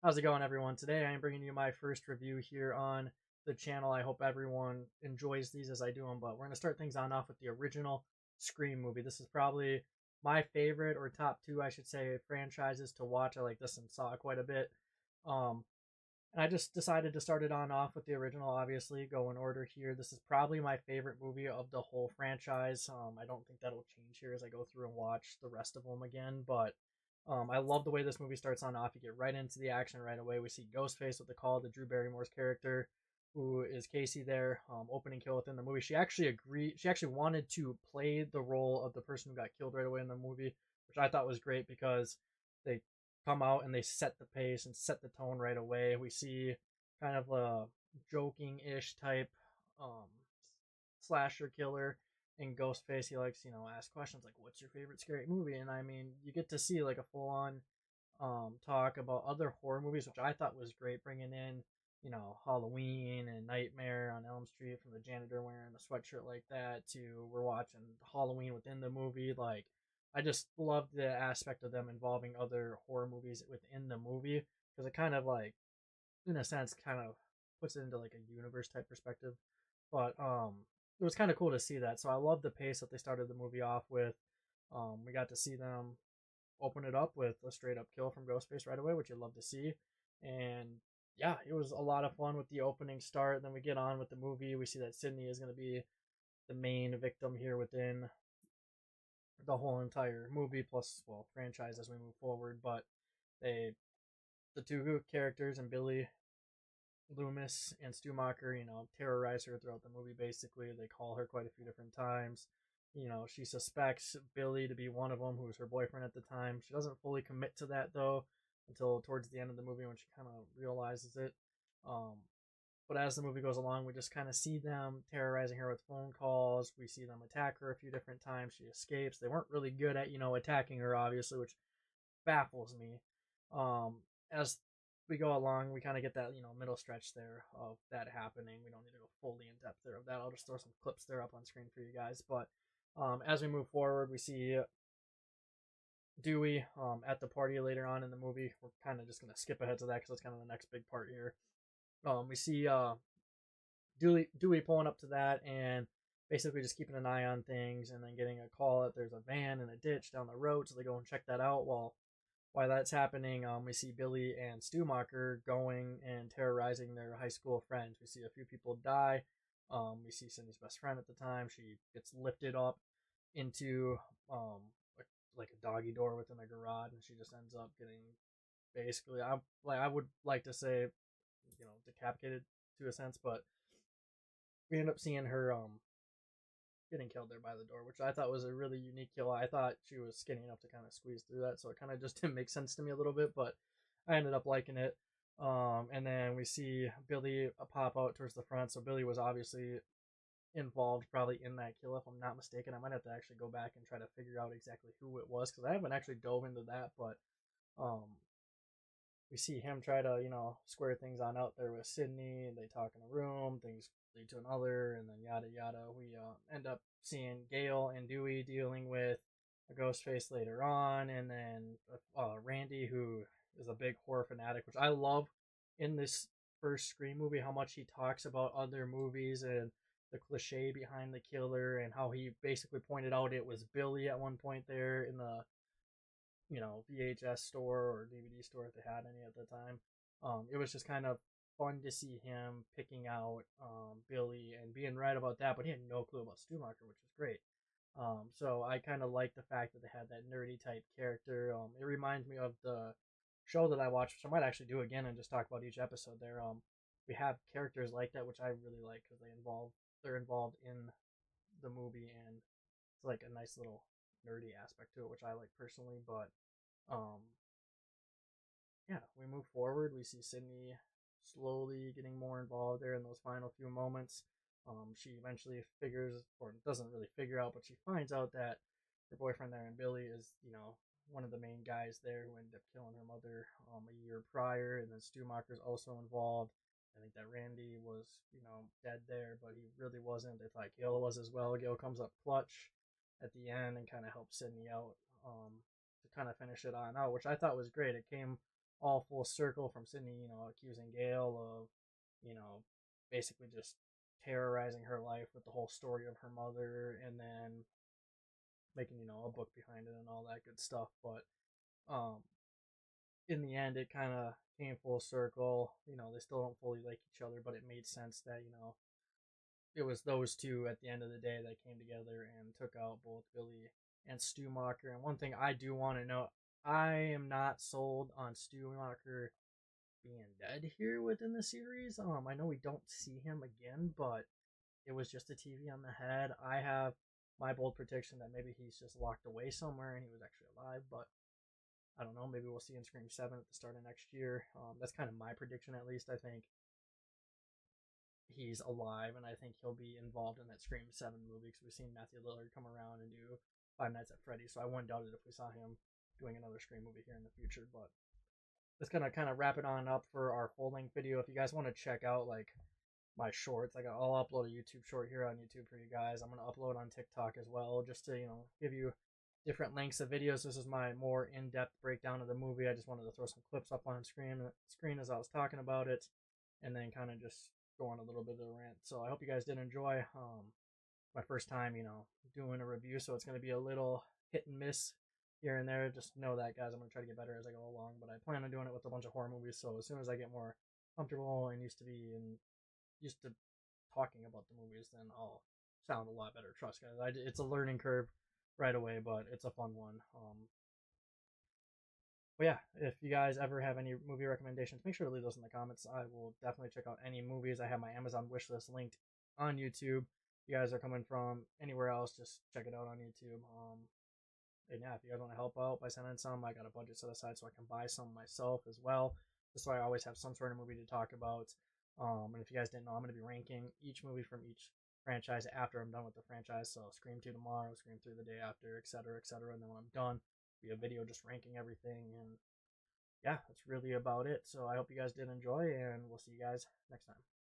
How's it going, everyone? Today I am bringing you my first review here on the channel. I hope everyone enjoys these as I do them, but we're going to start things on off with the original Scream movie. This is probably my favorite, or top two, I should say, franchises to watch. I like this and saw it quite a bit. Um, and I just decided to start it on off with the original, obviously, go in order here. This is probably my favorite movie of the whole franchise. I don't think that'll change here as I go through and watch the rest of them again, but I love the way this movie starts on off. You get right into the action right away. We see Ghostface with the call to Drew Barrymore's character, who is Casey there, opening kill within the movie. She actually agreed. She actually wanted to play the role of the person who got killed right away in the movie, which I thought was great because they come out and they set the pace and set the tone right away. We see kind of a joking-ish type um, slasher killer in Ghostface. He likes, ask questions like, "What's your favorite scary movie?" And I mean, you get to see like a full-on talk about other horror movies, which I thought was great, bringing in Halloween and Nightmare on Elm Street from the janitor wearing a sweatshirt like that to we're watching Halloween within the movie. Like, I just love the aspect of them involving other horror movies within the movie because it kind of like, in a sense, kind of puts it into like a universe type perspective. But it was kind of cool to see that. So I love the pace that they started the movie off with. We got to see them open it up with a straight up kill from Ghostface right away, which you'd love to see. And yeah, it was a lot of fun with the opening start. Then we get on with the movie. We see that Sydney is going to be the main victim here within the whole entire movie, plus, well, franchise as we move forward. But they, the two characters, and Billy Loomis and Stumacher, terrorize her throughout the movie. Basically, they call her quite a few different times. She suspects Billy to be one of them, who was her boyfriend at the time. She doesn't fully commit to that though until towards the end of the movie when she kind of realizes it. Um, but as the movie goes along, we just kind of see them terrorizing her with phone calls. We see them attack her a few different times. She escapes. They weren't really good at attacking her, obviously, which baffles me. Um, as we go along, we kind of get that middle stretch there of that happening. We don't need to go fully in depth there of that. I'll just throw some clips there up on screen for you guys. But as we move forward, we see Dewey at the party later on in the movie. We're kind of just gonna skip ahead to that because that's kind of the next big part here. We see Dewey pulling up to that and basically just keeping an eye on things, and then getting a call that there's a van in a ditch down the road, so they go and check that out. While that's happening, we see Billy and Stumacher going and terrorizing their high school friends. We see a few people die. We see Cindy's best friend at the time. She gets lifted up into um, like a doggy door within a garage, and she just ends up getting basically. I would like to say, decapitated to a sense, but we end up seeing her getting killed there by the door, which I thought was a really unique kill. I thought she was skinny enough to kind of squeeze through that, so it kind of just didn't make sense to me a little bit, but I ended up liking it. And then we see Billy pop out towards the front. So Billy was obviously involved probably in that kill, if I'm not mistaken. I might have to actually go back and try to figure out exactly who it was because I haven't actually dove into that, but um, we see him try to, square things on out there with Sydney, and they talk in a room, things lead to another, and then yada yada. We end up seeing Gail and Dewey dealing with a ghost face later on, and then Randy, who is a big horror fanatic, which I love in this first Scream movie, how much he talks about other movies and the cliche behind the killer, and how he basically pointed out it was Billy at one point there in the VHS store or DVD store if they had any at the time. It was just kind of fun to see him picking out Billy and being right about that, but he had no clue about Stumacher, which was great. So I kind of like the fact that they had that nerdy type character. It reminds me of the show that I watched, which I might actually do again and just talk about each episode there. We have characters like that, which I really like because they're involved in the movie, and it's like a nice little nerdy aspect to it, which I like personally. But um, yeah, we move forward. We see Sydney slowly getting more involved there in those final few moments. She eventually figures, or doesn't really figure out, but she finds out that her boyfriend there and Billy is, one of the main guys there who ended up killing her mother a year prior, and then Stumacher's also involved. I think that Randy was, dead there, but he really wasn't. They thought Gail was as well. Gail comes up clutch at the end and kind of helps Sydney out to kind of finish it on out, which I thought was great. It came all full circle from Sydney, accusing Gail of, basically just terrorizing her life with the whole story of her mother, and then making, a book behind it and all that good stuff. But um, in the end, it kind of came full circle. They still don't fully like each other, but it made sense that, it was those two at the end of the day that came together and took out both Billy and Stumacher. And one thing I do want to know, I am not sold on Stumacher being dead here within the series. I know we don't see him again, but it was just a TV on the head. I have my bold prediction that maybe he's just locked away somewhere and he was actually alive, but I don't know. Maybe we'll see in Scream 7 at the start of next year. That's kind of my prediction, at least. I think he's alive, and I think he'll be involved in that Scream 7 movie because we've seen Matthew Lillard come around and do Five Nights at Freddy's, so I wouldn't doubt it if we saw him doing another Scream movie here in the future. But that's gonna kind of wrap it on up for our full length video. If you guys want to check out like my shorts, I'll upload a YouTube short here on YouTube for you guys. I'm gonna upload on TikTok as well, just to give you different lengths of videos. This is my more in-depth breakdown of the movie. I just wanted to throw some clips up on screen as I was talking about it, and then kind of just go on a little bit of a rant. So I hope you guys did enjoy. My first time, doing a review, so it's going to be a little hit and miss here and there. Just know that, guys. I'm going to try to get better as I go along, but I plan on doing it with a bunch of horror movies. So as soon as I get more comfortable and used to talking about the movies, then I'll sound a lot better. Trust, guys. It's a learning curve right away, but it's a fun one. But yeah, if you guys ever have any movie recommendations, make sure to leave those in the comments. I will definitely check out any movies. I have my Amazon wish list linked on YouTube. If you guys are coming from anywhere else, just check it out on YouTube. And yeah, if you guys want to help out by sending some, I got a budget set aside so I can buy some myself as well. Just so I always have some sort of movie to talk about. And if you guys didn't know, I'm going to be ranking each movie from each franchise after I'm done with the franchise. So Scream 2 tomorrow, Scream 3 the day after, etc., etc. And then when I'm done, be a video just ranking everything. And yeah, that's really about it. So I hope you guys did enjoy, and we'll see you guys next time.